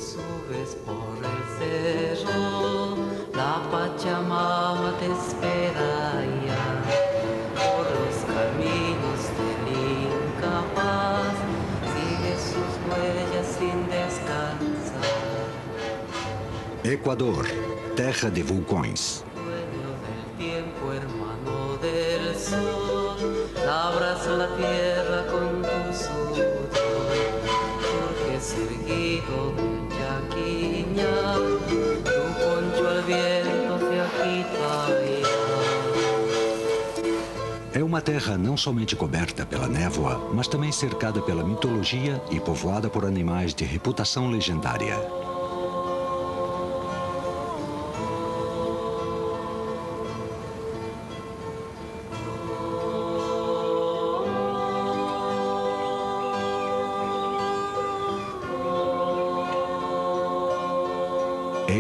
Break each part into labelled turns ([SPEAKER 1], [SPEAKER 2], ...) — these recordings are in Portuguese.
[SPEAKER 1] subes por el cerro, la Pachamama te espera allá. Por los caminos del incapaz, sigue sus huellas sin descansar.
[SPEAKER 2] Equador, terra de vulcões.
[SPEAKER 1] Dueño del tiempo, hermano del sol, labras la tierra con tu sudor. Surges erguido del Yaquiña, tu poncho al viento te agita a
[SPEAKER 2] É uma terra não somente coberta pela névoa, mas também cercada pela mitologia e povoada por animais de reputação legendária.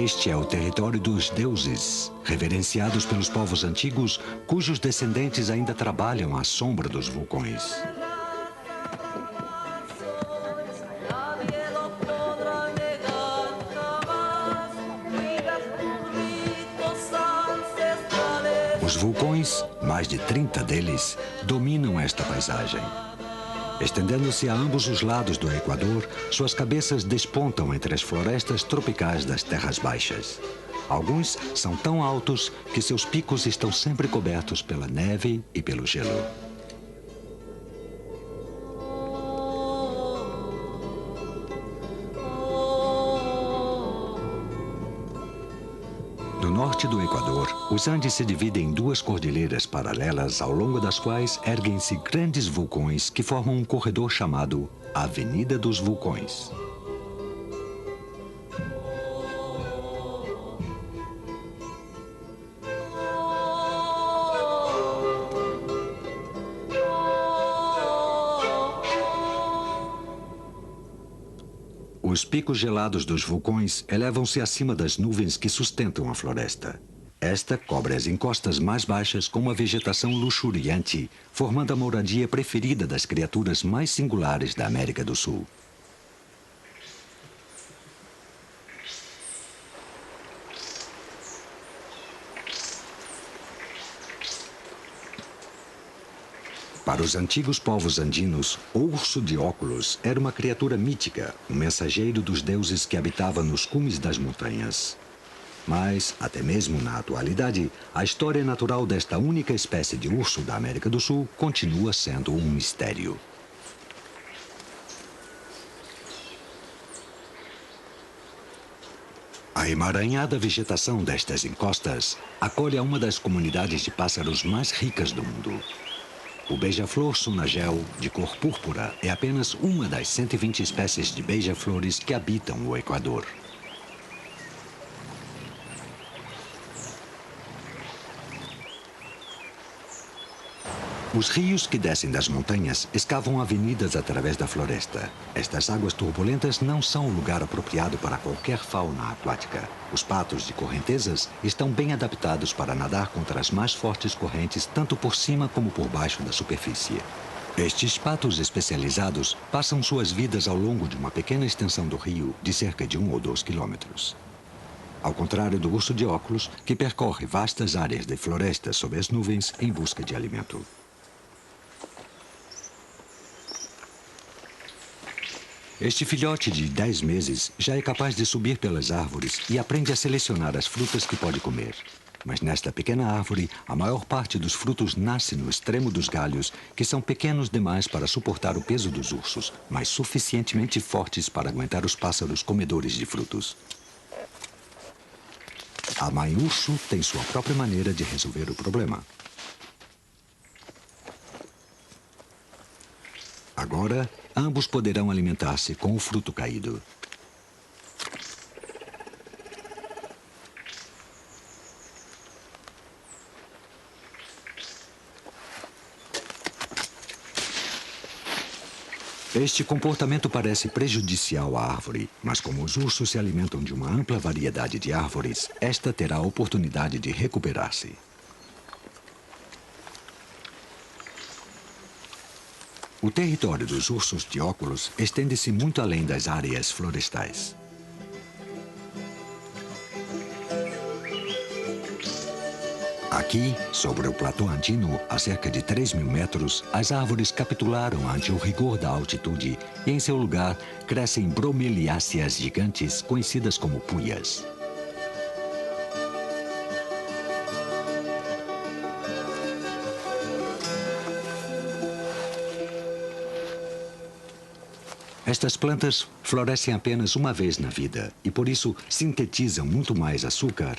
[SPEAKER 2] Este é o território dos deuses, reverenciados pelos povos antigos, cujos descendentes ainda trabalham à sombra dos vulcões. Os vulcões, mais de 30 deles, dominam esta paisagem. Estendendo-se a ambos os lados do Equador, suas cabeças despontam entre as florestas tropicais das terras baixas. Alguns são tão altos que seus picos estão sempre cobertos pela neve e pelo gelo. No norte do Equador, os Andes se dividem em duas cordilheiras paralelas ao longo das quais erguem-se grandes vulcões que formam um corredor chamado Avenida dos Vulcões. Os picos gelados dos vulcões elevam-se acima das nuvens que sustentam a floresta. Esta cobre as encostas mais baixas com uma vegetação luxuriante, formando a moradia preferida das criaturas mais singulares da América do Sul. Para os antigos povos andinos, o urso de óculos era uma criatura mítica, um mensageiro dos deuses que habitava nos cumes das montanhas. Mas, até mesmo na atualidade, a história natural desta única espécie de urso da América do Sul continua sendo um mistério. A emaranhada vegetação destas encostas acolhe a uma das comunidades de pássaros mais ricas do mundo. O beija-flor sunagel, de cor púrpura, é apenas uma das 120 espécies de beija-flores que habitam o Equador. Os rios que descem das montanhas escavam avenidas através da floresta. Estas águas turbulentas não são um lugar apropriado para qualquer fauna aquática. Os patos de correntezas estão bem adaptados para nadar contra as mais fortes correntes, tanto por cima como por baixo da superfície. Estes patos especializados passam suas vidas ao longo de uma pequena extensão do rio de cerca de 1 ou 2 quilômetros. Ao contrário do urso de óculos, que percorre vastas áreas de floresta sob as nuvens em busca de alimento. Este filhote de 10 meses já é capaz de subir pelas árvores e aprende a selecionar as frutas que pode comer. Mas nesta pequena árvore, a maior parte dos frutos nasce no extremo dos galhos, que são pequenos demais para suportar o peso dos ursos, mas suficientemente fortes para aguentar os pássaros comedores de frutos. A mãe urso tem sua própria maneira de resolver o problema. Agora, ambos poderão alimentar-se com o fruto caído. Este comportamento parece prejudicial à árvore, mas como os ursos se alimentam de uma ampla variedade de árvores, esta terá a oportunidade de recuperar-se. O território dos ursos de óculos estende-se muito além das áreas florestais. Aqui, sobre o platô andino, a cerca de 3.000 metros, as árvores capitularam ante o rigor da altitude e, em seu lugar, crescem bromeliáceas gigantes conhecidas como puyas. Estas plantas florescem apenas uma vez na vida e, por isso, sintetizam muito mais açúcar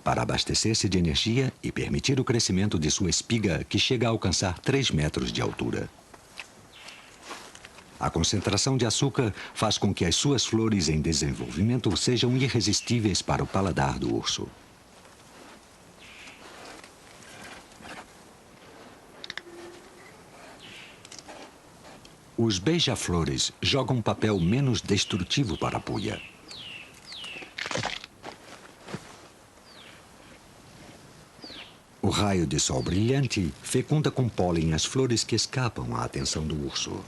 [SPEAKER 2] para abastecer-se de energia e permitir o crescimento de sua espiga, que chega a alcançar 3 metros de altura. A concentração de açúcar faz com que as suas flores em desenvolvimento sejam irresistíveis para o paladar do urso. Os beija-flores jogam um papel menos destrutivo para a puia. O raio de sol brilhante fecunda com pólen as flores que escapam à atenção do urso.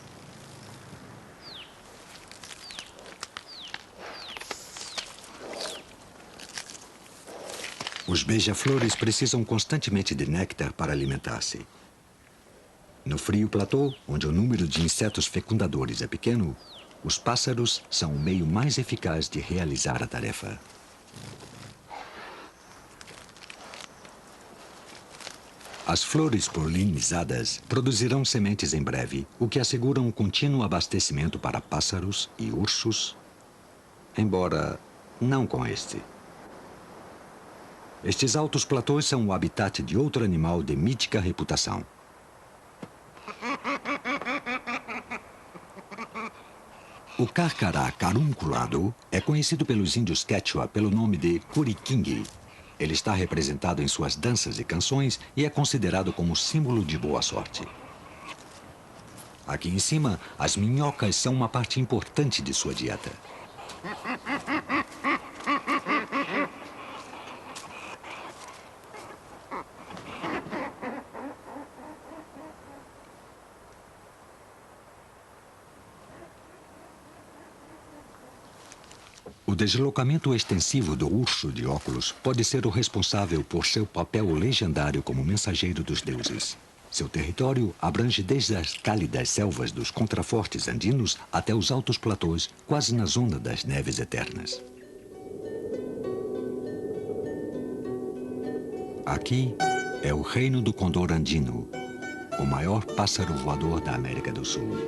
[SPEAKER 2] Os beija-flores precisam constantemente de néctar para alimentar-se. No frio platô, onde o número de insetos fecundadores é pequeno, os pássaros são o meio mais eficaz de realizar a tarefa. As flores polinizadas produzirão sementes em breve, o que assegura um contínuo abastecimento para pássaros e ursos, embora não com este. Estes altos platôs são o habitat de outro animal de mítica reputação. O carcará carunculado é conhecido pelos índios Quechua pelo nome de curiquingue. Ele está representado em suas danças e canções e é considerado como símbolo de boa sorte. Aqui em cima, as minhocas são uma parte importante de sua dieta. O deslocamento extensivo do urso de óculos pode ser o responsável por seu papel legendário como mensageiro dos deuses. Seu território abrange desde as cálidas selvas dos contrafortes andinos até os altos platôs, quase na zona das neves eternas. Aqui é o reino do condor andino, o maior pássaro voador da América do Sul.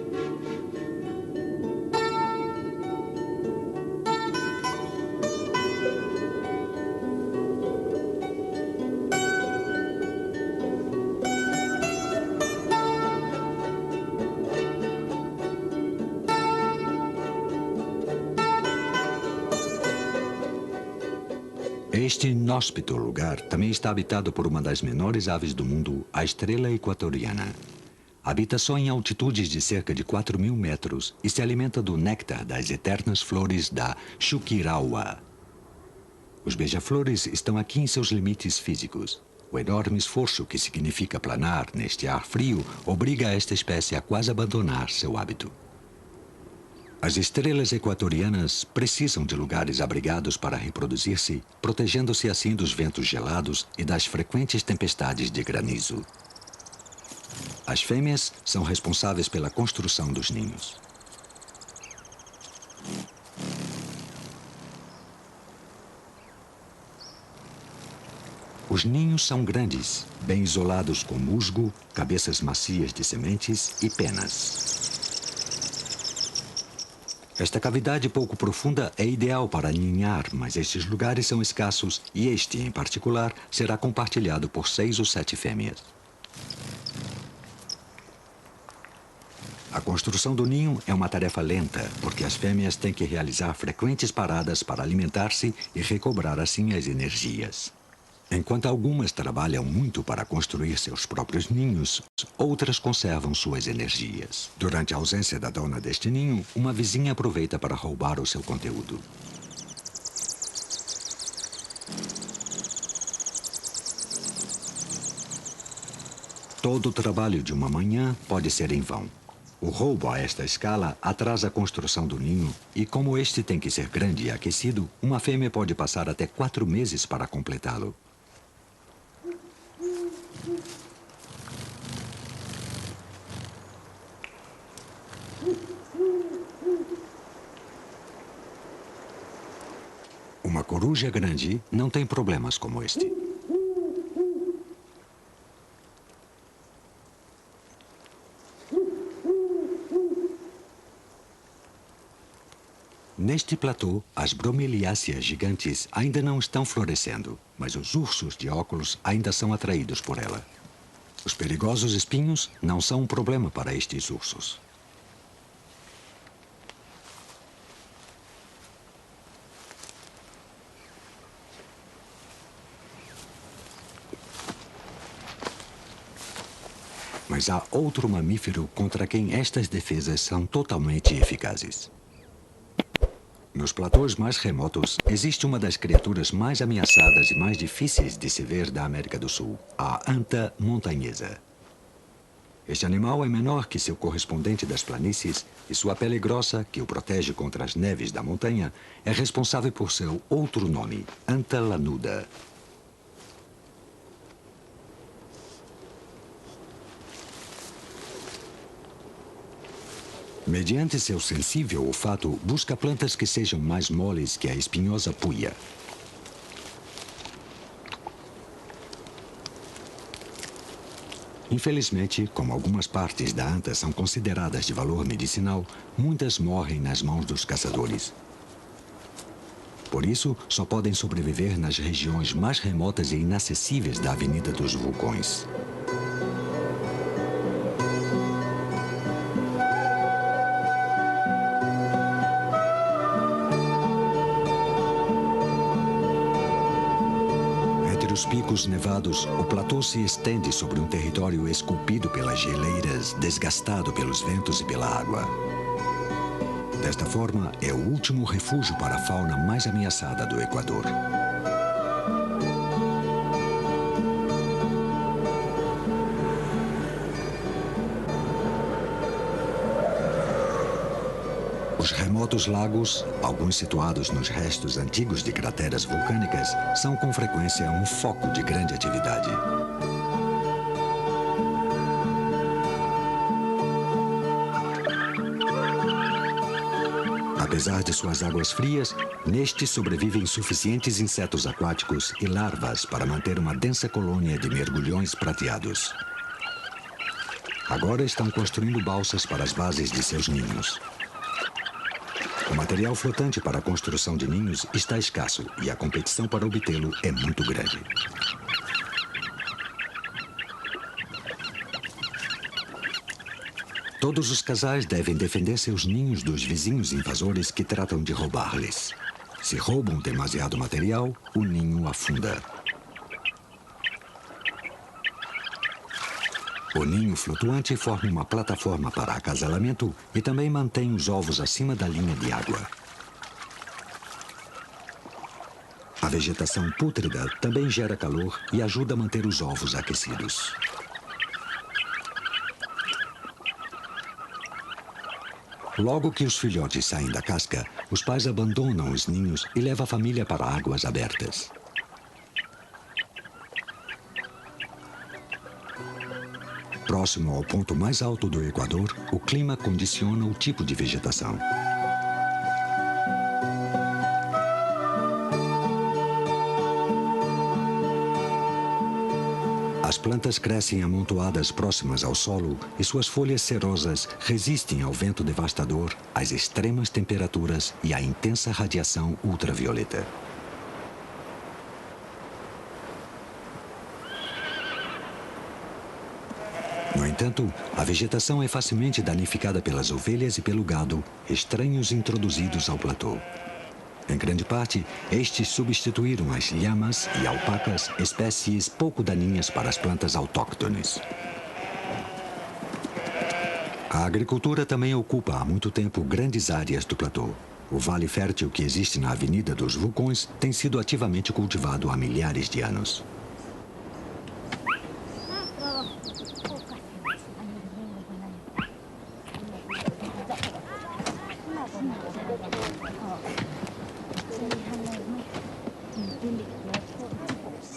[SPEAKER 2] Este inóspito lugar também está habitado por uma das menores aves do mundo, a estrela equatoriana. Habita só em altitudes de cerca de 4.000 metros e se alimenta do néctar das eternas flores da Chuquirauá. Os beija-flores estão aqui em seus limites físicos. O enorme esforço que significa planar neste ar frio obriga esta espécie a quase abandonar seu hábito. As estrelas equatorianas precisam de lugares abrigados para reproduzir-se, protegendo-se assim dos ventos gelados e das frequentes tempestades de granizo. As fêmeas são responsáveis pela construção dos ninhos. Os ninhos são grandes, bem isolados com musgo, cabeças macias de sementes e penas. Esta cavidade pouco profunda é ideal para ninhar, mas estes lugares são escassos e este, em particular, será compartilhado por 6 ou 7 fêmeas. A construção do ninho é uma tarefa lenta, porque as fêmeas têm que realizar frequentes paradas para alimentar-se e recobrar assim as energias. Enquanto algumas trabalham muito para construir seus próprios ninhos, outras conservam suas energias. Durante a ausência da dona deste ninho, uma vizinha aproveita para roubar o seu conteúdo. Todo o trabalho de uma manhã pode ser em vão. O roubo a esta escala atrasa a construção do ninho e, como este tem que ser grande e aquecido, uma fêmea pode passar até 4 meses para completá-lo. Uma coruja grande não tem problemas como este. Neste platô, as bromeliáceas gigantes ainda não estão florescendo, mas os ursos de óculos ainda são atraídos por ela. Os perigosos espinhos não são um problema para estes ursos. Mas há outro mamífero contra quem estas defesas são totalmente eficazes. Nos platôs mais remotos, existe uma das criaturas mais ameaçadas e mais difíceis de se ver da América do Sul, a anta montanhesa. Este animal é menor que seu correspondente das planícies e sua pele grossa, que o protege contra as neves da montanha, é responsável por seu outro nome, anta lanuda. Mediante seu sensível olfato, busca plantas que sejam mais moles que a espinhosa puia. Infelizmente, como algumas partes da anta são consideradas de valor medicinal, muitas morrem nas mãos dos caçadores. Por isso, só podem sobreviver nas regiões mais remotas e inacessíveis da Avenida dos Vulcões. Os picos nevados, o platô se estende sobre um território esculpido pelas geleiras, desgastado pelos ventos e pela água. Desta forma, é o último refúgio para a fauna mais ameaçada do Equador. Os remotos lagos, alguns situados nos restos antigos de crateras vulcânicas, são com frequência um foco de grande atividade. Apesar de suas águas frias, nestes sobrevivem suficientes insetos aquáticos e larvas para manter uma densa colônia de mergulhões prateados. Agora estão construindo balsas para as bases de seus ninhos. O material flotante para a construção de ninhos está escasso e a competição para obtê-lo é muito grande. Todos os casais devem defender seus ninhos dos vizinhos invasores que tratam de roubar-lhes. Se roubam demasiado material, o ninho afunda. O ninho flutuante forma uma plataforma para acasalamento e também mantém os ovos acima da linha de água. A vegetação pútrida também gera calor e ajuda a manter os ovos aquecidos. Logo que os filhotes saem da casca, os pais abandonam os ninhos e levam a família para águas abertas. Próximo ao ponto mais alto do Equador, o clima condiciona o tipo de vegetação. As plantas crescem amontoadas próximas ao solo e suas folhas cerosas resistem ao vento devastador, às extremas temperaturas e à intensa radiação ultravioleta. No entanto, a vegetação é facilmente danificada pelas ovelhas e pelo gado, estranhos introduzidos ao platô. Em grande parte, estes substituíram as lhamas e alpacas, espécies pouco daninhas para as plantas autóctones. A agricultura também ocupa há muito tempo grandes áreas do platô. O vale fértil que existe na Avenida dos Vulcões tem sido ativamente cultivado há milhares de anos.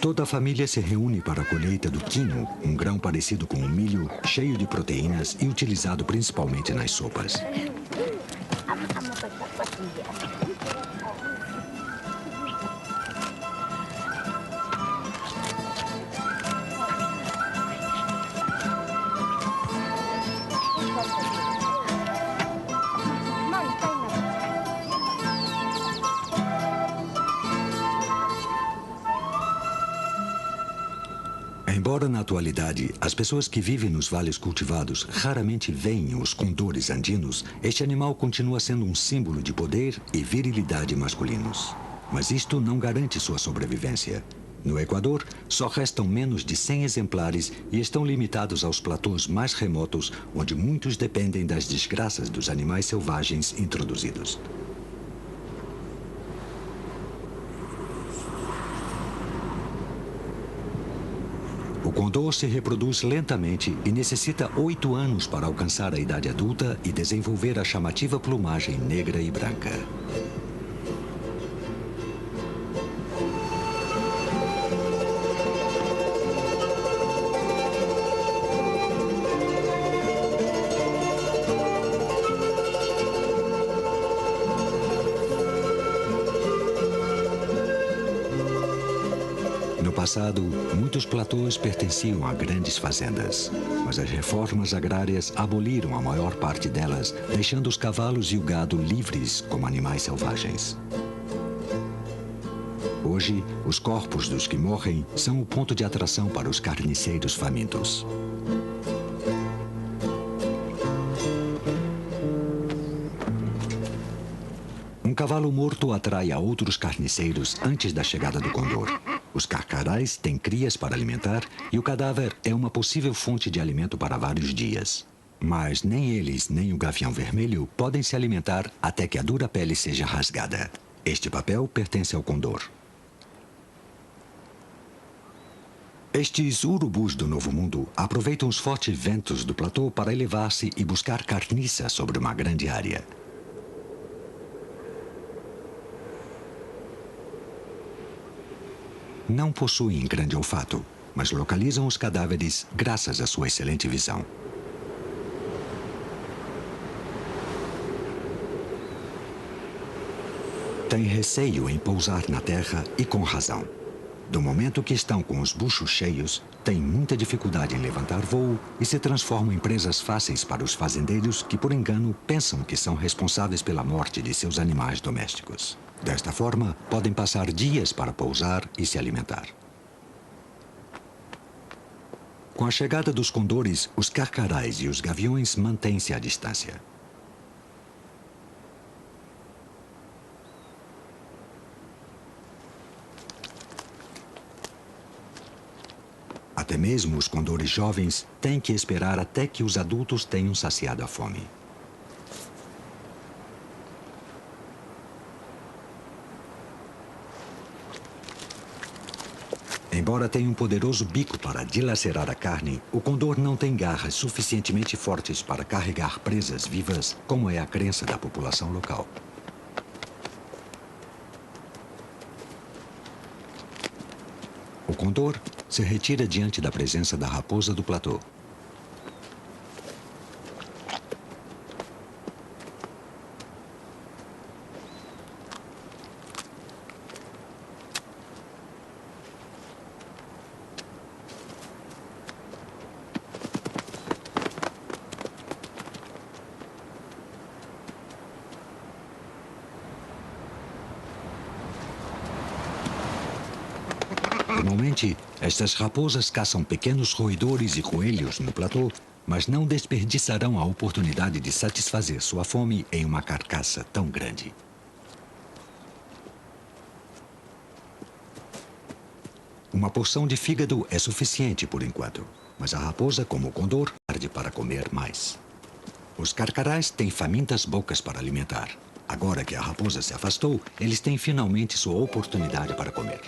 [SPEAKER 2] Toda a família se reúne para a colheita do quino, um grão parecido com o milho, cheio de proteínas e utilizado principalmente nas sopas. Embora na atualidade as pessoas que vivem nos vales cultivados raramente veem os condores andinos, este animal continua sendo um símbolo de poder e virilidade masculinos. Mas isto não garante sua sobrevivência. No Equador, só restam menos de 100 exemplares e estão limitados aos platôs mais remotos, onde muitos dependem das desgraças dos animais selvagens introduzidos. O condor se reproduz lentamente e necessita 8 anos para alcançar a idade adulta e desenvolver a chamativa plumagem negra e branca. No passado, muitos platôs pertenciam a grandes fazendas, mas as reformas agrárias aboliram a maior parte delas, deixando os cavalos e o gado livres como animais selvagens. Hoje, os corpos dos que morrem são o ponto de atração para os carniceiros famintos. Um cavalo morto atrai a outros carniceiros antes da chegada do condor. Os carcarás têm crias para alimentar e o cadáver é uma possível fonte de alimento para vários dias. Mas nem eles, nem o gavião vermelho podem se alimentar até que a dura pele seja rasgada. Este papel pertence ao condor. Estes urubus do Novo Mundo aproveitam os fortes ventos do platô para elevar-se e buscar carniça sobre uma grande área. Não possuem grande olfato, mas localizam os cadáveres graças à sua excelente visão. Têm receio em pousar na terra e com razão. Do momento que estão com os buchos cheios, têm muita dificuldade em levantar voo e se transformam em presas fáceis para os fazendeiros que, por engano, pensam que são responsáveis pela morte de seus animais domésticos. Desta forma, podem passar dias para pousar e se alimentar. Com a chegada dos condores, os carcarás e os gaviões mantêm-se à distância. Até mesmo os condores jovens têm que esperar até que os adultos tenham saciado a fome. Embora tenha um poderoso bico para dilacerar a carne, o condor não tem garras suficientemente fortes para carregar presas vivas, como é a crença da população local. O condor se retira diante da presença da raposa do platô. Normalmente, estas raposas caçam pequenos roedores e coelhos no platô, mas não desperdiçarão a oportunidade de satisfazer sua fome em uma carcaça tão grande. Uma porção de fígado é suficiente por enquanto, mas a raposa, como o condor, arde para comer mais. Os carcarás têm famintas bocas para alimentar. Agora que a raposa se afastou, eles têm finalmente sua oportunidade para comer.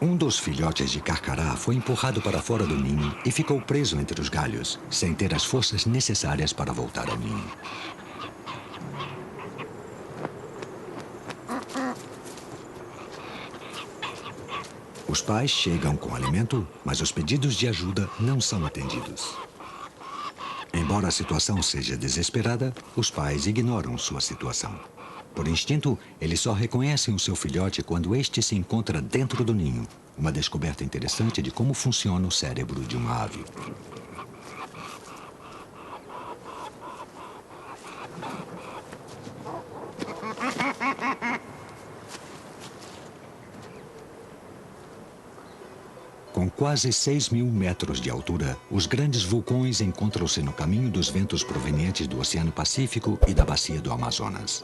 [SPEAKER 2] Um dos filhotes de carcará foi empurrado para fora do ninho e ficou preso entre os galhos, sem ter as forças necessárias para voltar ao ninho. Os pais chegam com alimento, mas os pedidos de ajuda não são atendidos. Embora a situação seja desesperada, os pais ignoram sua situação. Por instinto, eles só reconhecem o seu filhote quando este se encontra dentro do ninho. Uma descoberta interessante de como funciona o cérebro de uma ave. Com quase 6.000 metros de altura, os grandes vulcões encontram-se no caminho dos ventos provenientes do Oceano Pacífico e da bacia do Amazonas.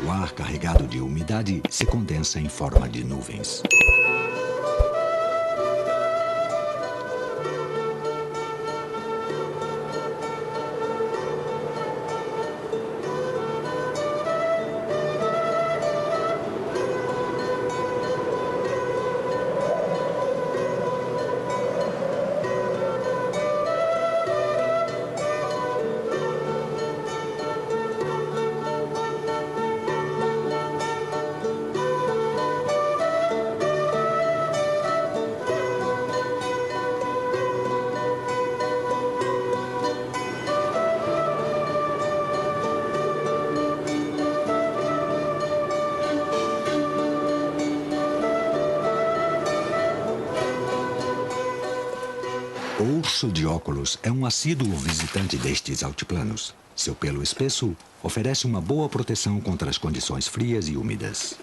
[SPEAKER 2] O ar carregado de umidade se condensa em forma de nuvens. O urso de óculos é um assíduo visitante destes altiplanos. Seu pelo espesso oferece uma boa proteção contra as condições frias e úmidas.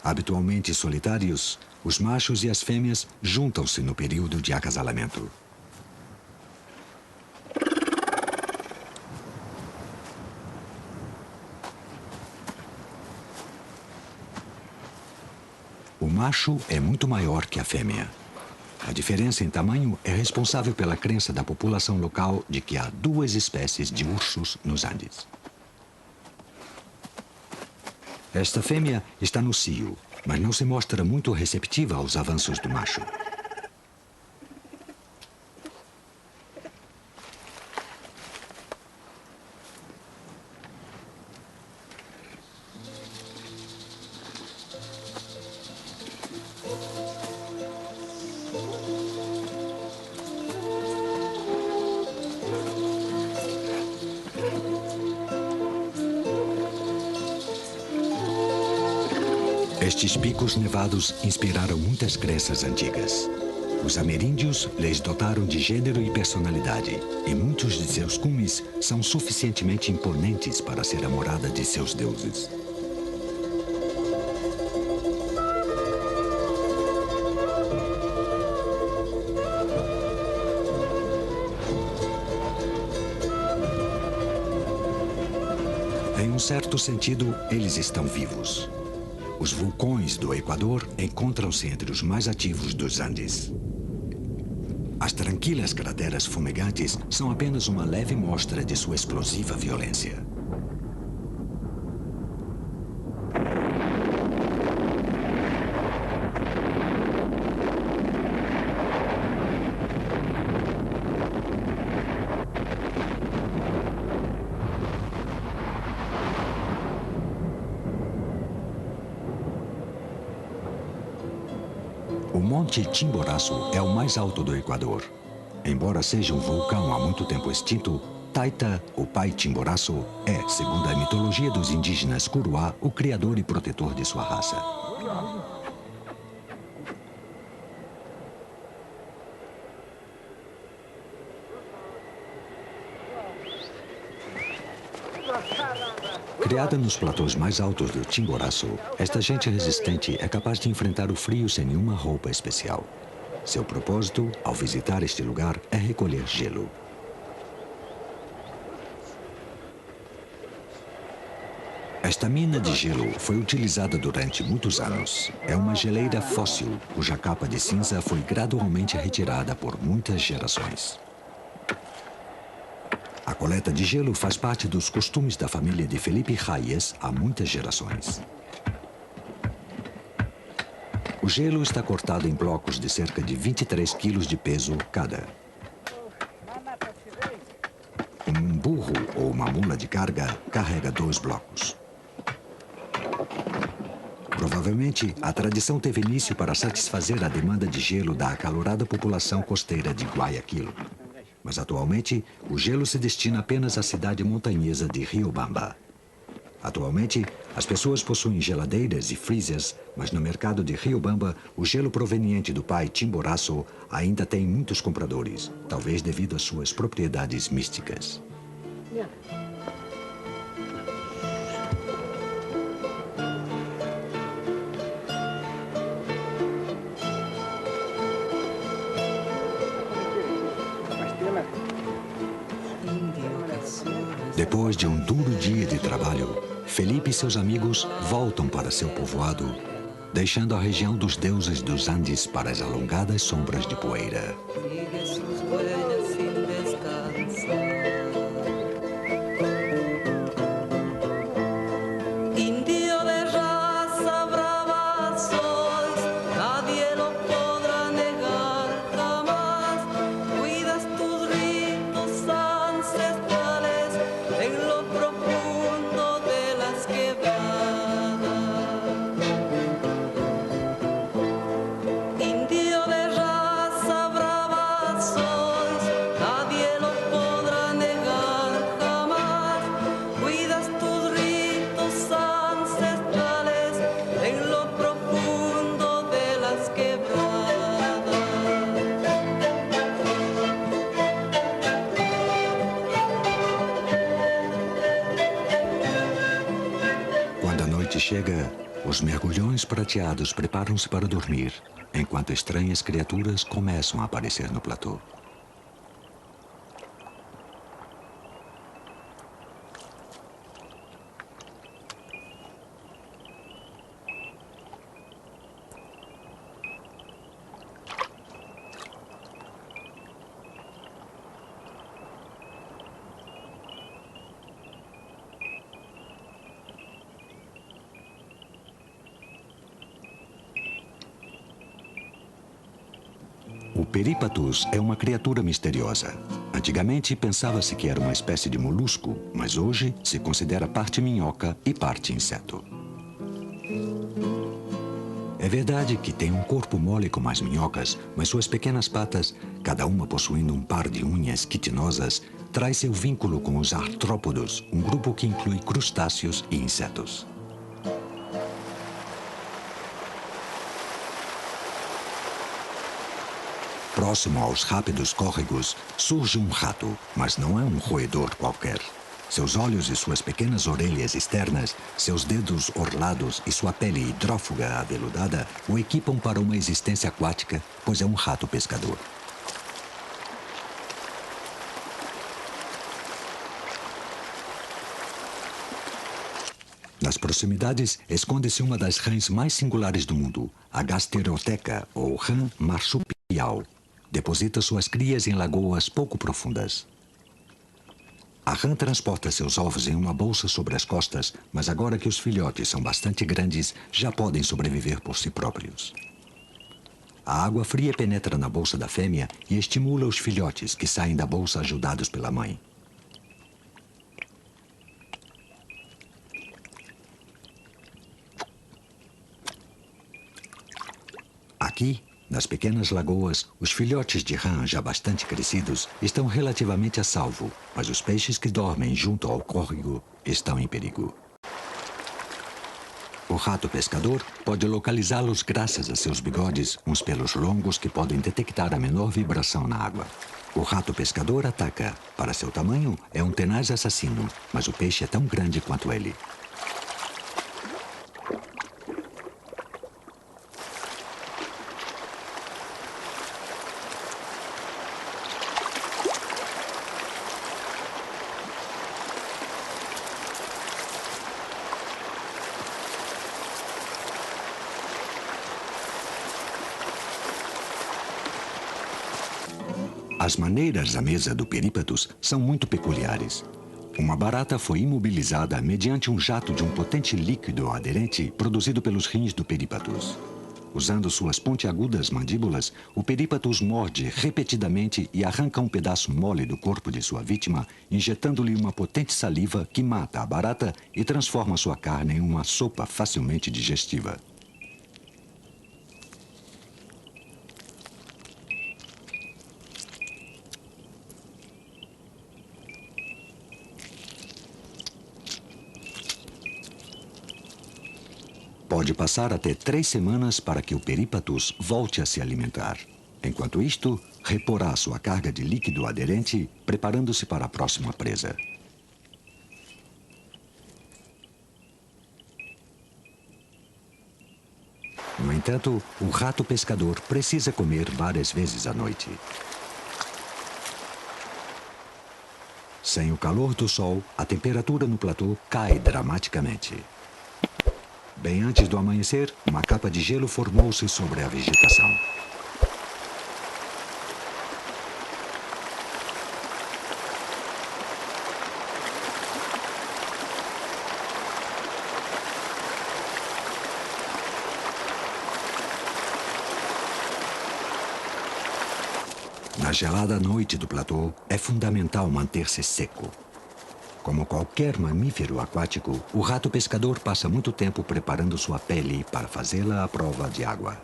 [SPEAKER 2] Habitualmente solitários, os machos e as fêmeas juntam-se no período de acasalamento. O macho é muito maior que a fêmea. A diferença em tamanho é responsável pela crença da população local de que há duas espécies de ursos nos Andes. Esta fêmea está no cio, mas não se mostra muito receptiva aos avanços do macho. Estes picos nevados inspiraram muitas crenças antigas. Os ameríndios lhes dotaram de gênero e personalidade, e muitos de seus cumes são suficientemente imponentes para ser a morada de seus deuses. Em um certo sentido, eles estão vivos. Os vulcões do Equador encontram-se entre os mais ativos dos Andes. As tranquilas crateras fumegantes são apenas uma leve mostra de sua explosiva violência. O Monte Chimborazo é o mais alto do Equador. Embora seja um vulcão há muito tempo extinto, Taita, o pai Chimborazo, é, segundo a mitologia dos indígenas Curuá, o criador e protetor de sua raça. Criada nos platôs mais altos do Chimborazo, esta gente resistente é capaz de enfrentar o frio sem nenhuma roupa especial. Seu propósito, ao visitar este lugar, é recolher gelo. Esta mina de gelo foi utilizada durante muitos anos. É uma geleira fóssil, cuja capa de cinza foi gradualmente retirada por muitas gerações. A coleta de gelo faz parte dos costumes da família de Felipe Reyes há muitas gerações. O gelo está cortado em blocos de cerca de 23 quilos de peso cada. Um burro ou uma mula de carga carrega 2 blocos. Provavelmente, a tradição teve início para satisfazer a demanda de gelo da acalorada população costeira de Guayaquil. Mas atualmente, o gelo se destina apenas à cidade montanhesa de Riobamba. Atualmente, as pessoas possuem geladeiras e freezers, mas no mercado de Riobamba, o gelo proveniente do pai Chimborazo ainda tem muitos compradores, talvez devido às suas propriedades místicas. Depois de um duro dia de trabalho, Felipe e seus amigos voltam para seu povoado, deixando a região dos deuses dos Andes para as alongadas sombras de poeira. Chega, os mergulhões prateados preparam-se para dormir, enquanto estranhas criaturas começam a aparecer no platô. O Peripatus é uma criatura misteriosa. Antigamente pensava-se que era uma espécie de molusco, mas hoje se considera parte minhoca e parte inseto. É verdade que tem um corpo mole como as minhocas, mas suas pequenas patas, cada uma possuindo um par de unhas quitinosas, traz seu vínculo com os artrópodos, um grupo que inclui crustáceos e insetos. Próximo aos rápidos córregos, surge um rato, mas não é um roedor qualquer. Seus olhos e suas pequenas orelhas externas, seus dedos orlados e sua pele hidrófuga aveludada o equipam para uma existência aquática, pois é um rato pescador. Nas proximidades, esconde-se uma das rãs mais singulares do mundo, a Gasteroteca, ou rã marsupial. Deposita suas crias em lagoas pouco profundas. A rã transporta seus ovos em uma bolsa sobre as costas, mas agora que os filhotes são bastante grandes, já podem sobreviver por si próprios. A água fria penetra na bolsa da fêmea e estimula os filhotes, que saem da bolsa ajudados pela mãe. Aqui, nas pequenas lagoas, os filhotes de rã já bastante crescidos estão relativamente a salvo, mas os peixes que dormem junto ao córrego estão em perigo. O rato pescador pode localizá-los graças a seus bigodes, uns pelos longos que podem detectar a menor vibração na água. O rato pescador ataca. Para seu tamanho, é um tenaz assassino, mas o peixe é tão grande quanto ele. As maneiras à mesa do Peripatus são muito peculiares. Uma barata foi imobilizada mediante um jato de um potente líquido aderente produzido pelos rins do Peripatus. Usando suas pontiagudas mandíbulas, o Peripatus morde repetidamente e arranca um pedaço mole do corpo de sua vítima, injetando-lhe uma potente saliva que mata a barata e transforma sua carne em uma sopa facilmente digestiva. Pode passar até 3 semanas para que o Peripatus volte a se alimentar. Enquanto isto, reporá sua carga de líquido aderente, preparando-se para a próxima presa. No entanto, o rato pescador precisa comer várias vezes à noite. Sem o calor do sol, a temperatura no platô cai dramaticamente. Bem antes do amanhecer, uma capa de gelo formou-se sobre a vegetação. Na gelada noite do platô, é fundamental manter-se seco. Como qualquer mamífero aquático, o rato pescador passa muito tempo preparando sua pele para fazê-la à prova de água.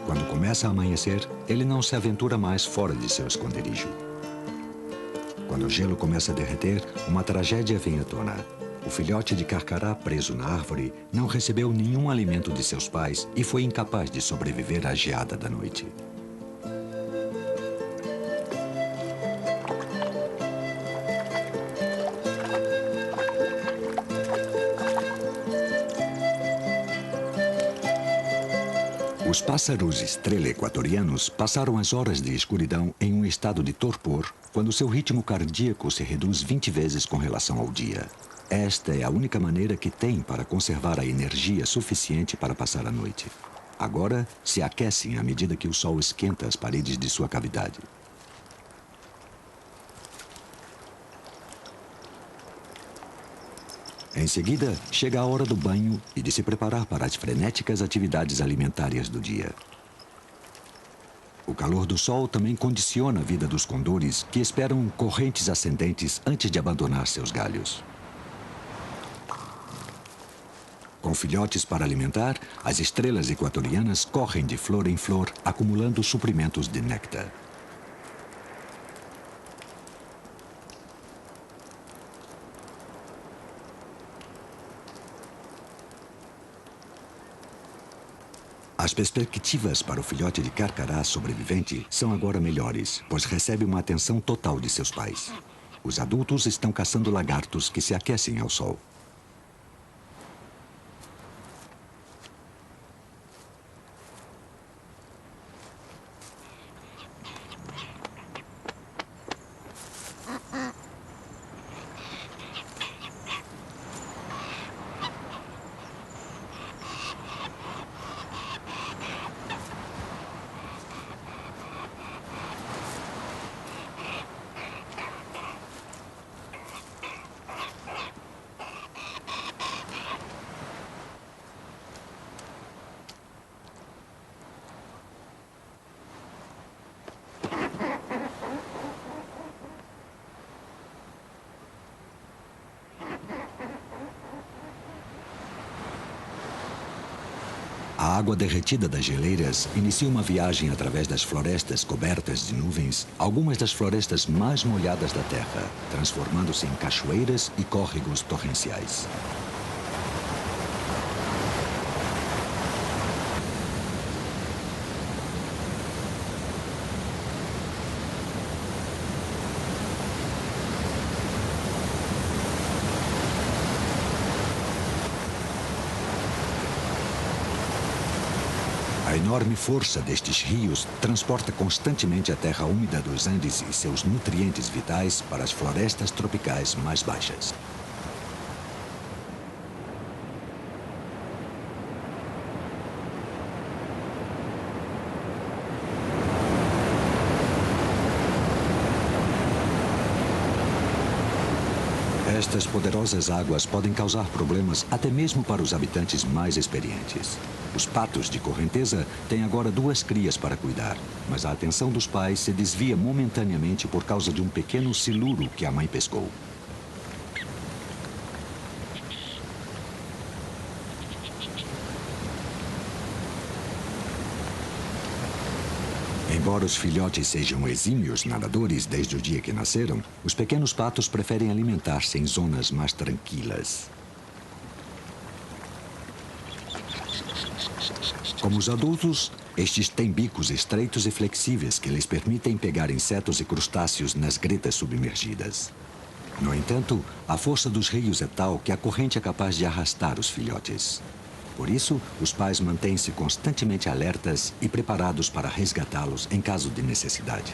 [SPEAKER 2] Quando começa a amanhecer, ele não se aventura mais fora de seu esconderijo. Quando o gelo começa a derreter, uma tragédia vem à tona. O filhote de carcará preso na árvore não recebeu nenhum alimento de seus pais e foi incapaz de sobreviver à geada da noite. Os pássaros estrela equatorianos passaram as horas de escuridão em um estado de torpor quando seu ritmo cardíaco se reduz 20 vezes com relação ao dia. Esta é a única maneira que tem para conservar a energia suficiente para passar a noite. Agora, se aquecem à medida que o sol esquenta as paredes de sua cavidade. Em seguida, chega a hora do banho e de se preparar para as frenéticas atividades alimentares do dia. O calor do sol também condiciona a vida dos condores, que esperam correntes ascendentes antes de abandonar seus galhos. Com filhotes para alimentar, as estrelas equatorianas correm de flor em flor, acumulando suprimentos de néctar. As perspectivas para o filhote de carcará sobrevivente são agora melhores, pois recebe uma atenção total de seus pais. Os adultos estão caçando lagartos que se aquecem ao sol. A água derretida das geleiras inicia uma viagem através das florestas cobertas de nuvens, algumas das florestas mais molhadas da Terra, transformando-se em cachoeiras e córregos torrenciais. A enorme força destes rios transporta constantemente a terra úmida dos Andes e seus nutrientes vitais para as florestas tropicais mais baixas. Estas poderosas águas podem causar problemas até mesmo para os habitantes mais experientes. Os patos de correnteza têm agora 2 crias para cuidar, mas a atenção dos pais se desvia momentaneamente por causa de um pequeno siluro que a mãe pescou. Embora os filhotes sejam exímios nadadores desde o dia que nasceram, os pequenos patos preferem alimentar-se em zonas mais tranquilas. Como os adultos, estes têm bicos estreitos e flexíveis que lhes permitem pegar insetos e crustáceos nas gretas submergidas. No entanto, a força dos rios é tal que a corrente é capaz de arrastar os filhotes. Por isso, os pais mantêm-se constantemente alertas e preparados para resgatá-los em caso de necessidade.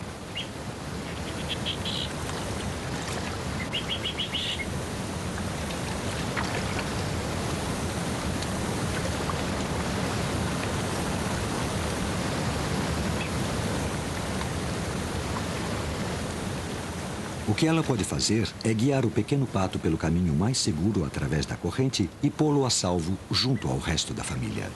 [SPEAKER 2] O que ela pode fazer é guiar o pequeno pato pelo caminho mais seguro através da corrente e pô-lo a salvo junto ao resto da família.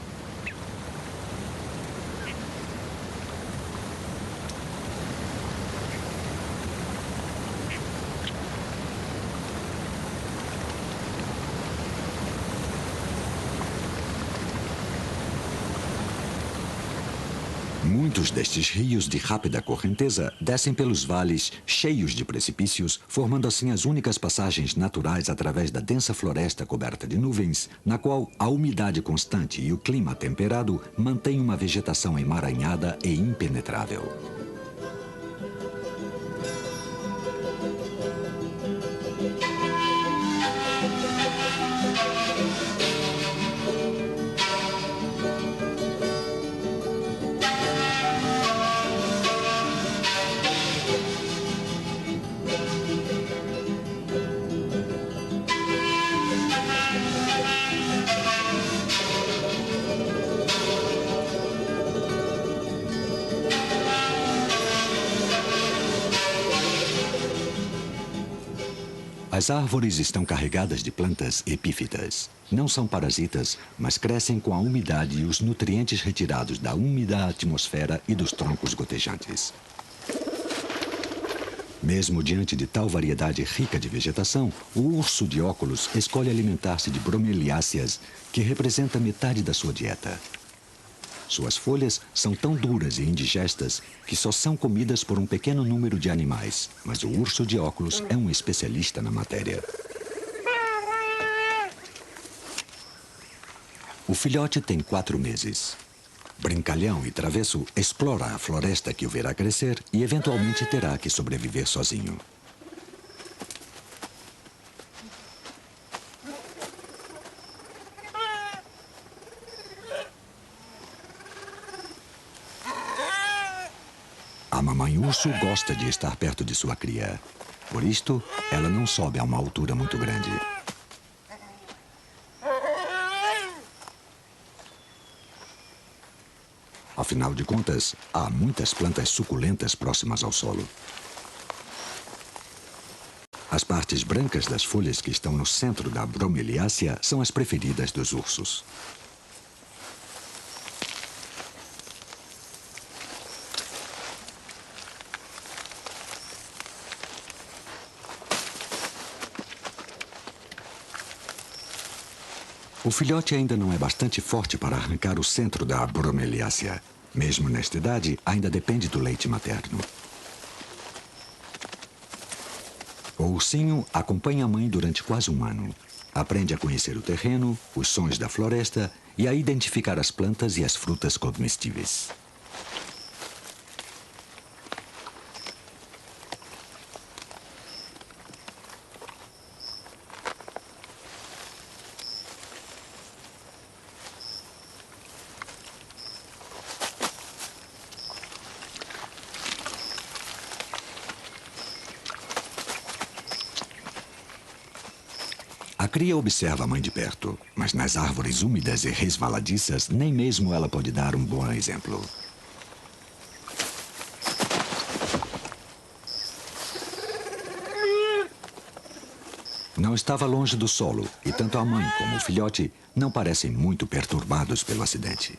[SPEAKER 2] Muitos destes rios de rápida correnteza descem pelos vales cheios de precipícios, formando assim as únicas passagens naturais através da densa floresta coberta de nuvens, na qual a umidade constante e o clima temperado mantêm uma vegetação emaranhada e impenetrável. As árvores estão carregadas de plantas epífitas. Não são parasitas, mas crescem com a umidade e os nutrientes retirados da úmida atmosfera e dos troncos gotejantes. Mesmo diante de tal variedade rica de vegetação, o urso de óculos escolhe alimentar-se de bromeliáceas, que representa metade da sua dieta. Suas folhas são tão duras e indigestas que só são comidas por um pequeno número de animais, mas o urso de óculos é um especialista na matéria. O filhote tem 4 meses. Brincalhão e travesso, explora a floresta que o verá crescer e eventualmente terá que sobreviver sozinho. A mamãe urso gosta de estar perto de sua cria. Por isto, ela não sobe a uma altura muito grande. Afinal de contas, há muitas plantas suculentas próximas ao solo. As partes brancas das folhas que estão no centro da bromeliácea são as preferidas dos ursos. O filhote ainda não é bastante forte para arrancar o centro da bromeliácea. Mesmo nesta idade, ainda depende do leite materno. O ursinho acompanha a mãe durante quase um ano. Aprende a conhecer o terreno, os sons da floresta e a identificar as plantas e as frutas comestíveis. A cria observa a mãe de perto, mas nas árvores úmidas e resvaladiças, nem mesmo ela pode dar um bom exemplo. Não estava longe do solo e tanto a mãe como o filhote não parecem muito perturbados pelo acidente.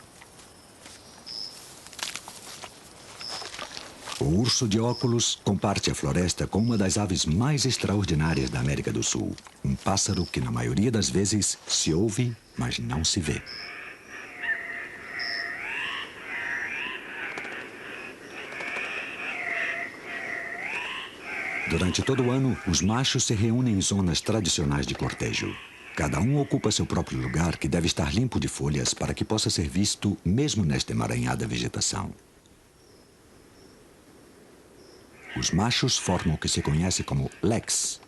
[SPEAKER 2] O urso de óculos comparte a floresta com uma das aves mais extraordinárias da América do Sul. Um pássaro que, na maioria das vezes, se ouve, mas não se vê. Durante todo o ano, os machos se reúnem em zonas tradicionais de cortejo. Cada um ocupa seu próprio lugar, que deve estar limpo de folhas para que possa ser visto mesmo nesta emaranhada vegetação. Os machos formam o que se conhece como leques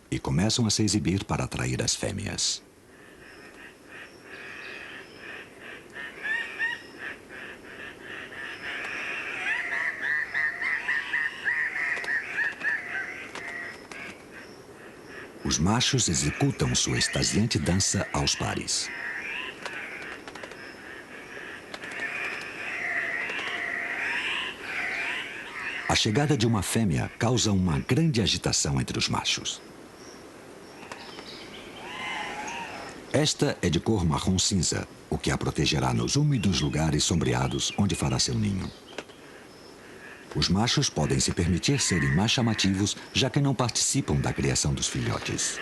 [SPEAKER 2] e começam a se exibir para atrair as fêmeas. Os machos executam sua extasiante dança aos pares. A chegada de uma fêmea causa uma grande agitação entre os machos. Esta é de cor marrom cinza, o que a protegerá nos úmidos lugares sombreados onde fará seu ninho. Os machos podem se permitir serem mais chamativos, já que não participam da criação dos filhotes.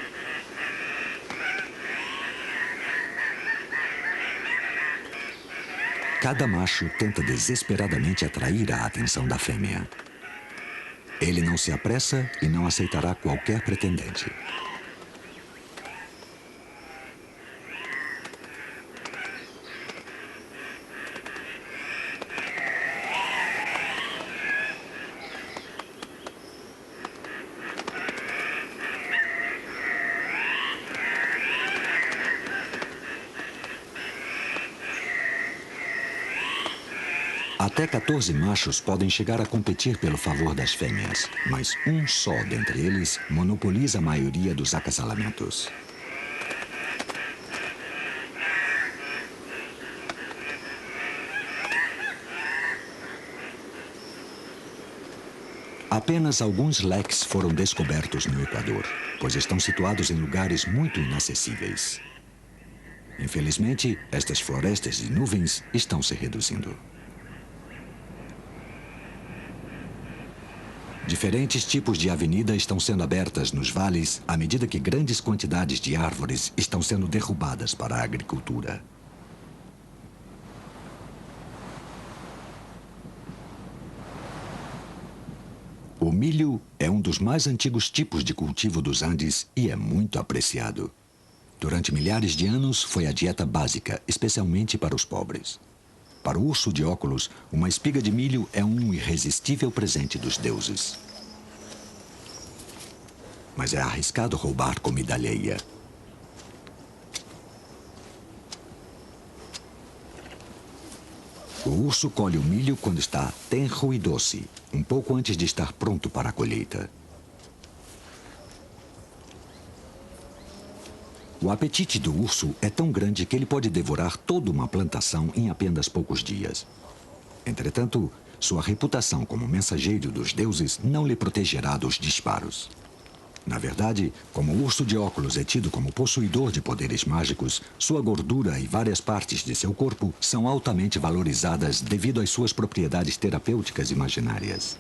[SPEAKER 2] Cada macho tenta desesperadamente atrair a atenção da fêmea. Ele não se apressa e não aceitará qualquer pretendente. Até 14 machos podem chegar a competir pelo favor das fêmeas, mas um só dentre eles monopoliza a maioria dos acasalamentos. Apenas alguns leques foram descobertos no Equador, pois estão situados em lugares muito inacessíveis. Infelizmente, estas florestas de nuvens estão se reduzindo. Diferentes tipos de avenida estão sendo abertas nos vales à medida que grandes quantidades de árvores estão sendo derrubadas para a agricultura. O milho é um dos mais antigos tipos de cultivo dos Andes e é muito apreciado. Durante milhares de anos foi a dieta básica, especialmente para os pobres. Para o urso de óculos, uma espiga de milho é um irresistível presente dos deuses. Mas é arriscado roubar comida alheia. O urso colhe o milho quando está tenro e doce, um pouco antes de estar pronto para a colheita. O apetite do urso é tão grande que ele pode devorar toda uma plantação em apenas poucos dias. Entretanto, sua reputação como mensageiro dos deuses não lhe protegerá dos disparos. Na verdade, como o urso de óculos é tido como possuidor de poderes mágicos, sua gordura e várias partes de seu corpo são altamente valorizadas devido às suas propriedades terapêuticas imaginárias.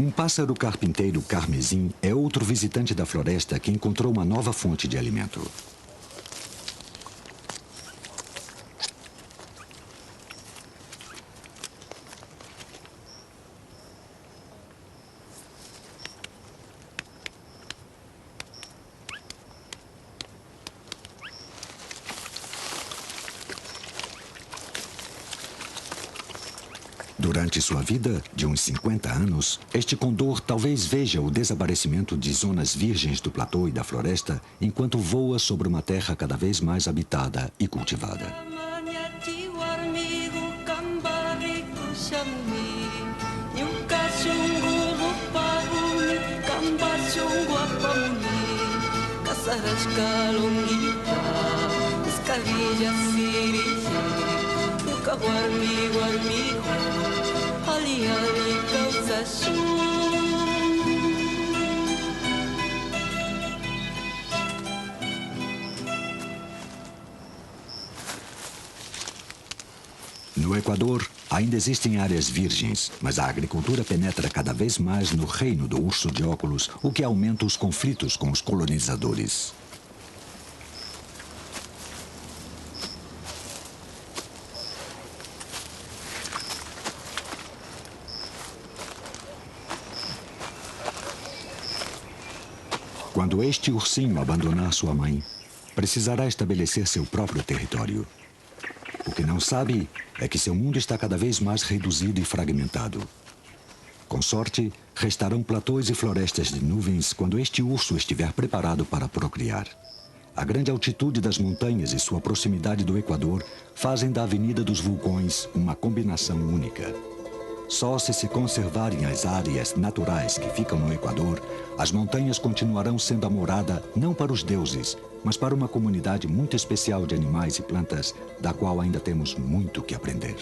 [SPEAKER 2] Um pássaro carpinteiro carmesim é outro visitante da floresta que encontrou uma nova fonte de alimento. Durante sua vida, de uns 50 anos, este condor talvez veja o desaparecimento de zonas virgens do platô e da floresta enquanto voa sobre uma terra cada vez mais habitada e cultivada.
[SPEAKER 1] cascadillas, sirigueiro, o cabo amigo, amigo, ali, ali, causa chuva.
[SPEAKER 2] No Equador, ainda existem áreas virgens, mas a agricultura penetra cada vez mais no reino do urso de óculos, o que aumenta os conflitos com os colonizadores. Quando este ursinho abandonar sua mãe, precisará estabelecer seu próprio território. O que não sabe é que seu mundo está cada vez mais reduzido e fragmentado. Com sorte, restarão platôs e florestas de nuvens quando este urso estiver preparado para procriar. A grande altitude das montanhas e sua proximidade do Equador fazem da Avenida dos Vulcões uma combinação única. Só se conservarem as áreas naturais que ficam no Equador, as montanhas continuarão sendo a morada não para os deuses, mas para uma comunidade muito especial de animais e plantas, da qual ainda temos muito que aprender.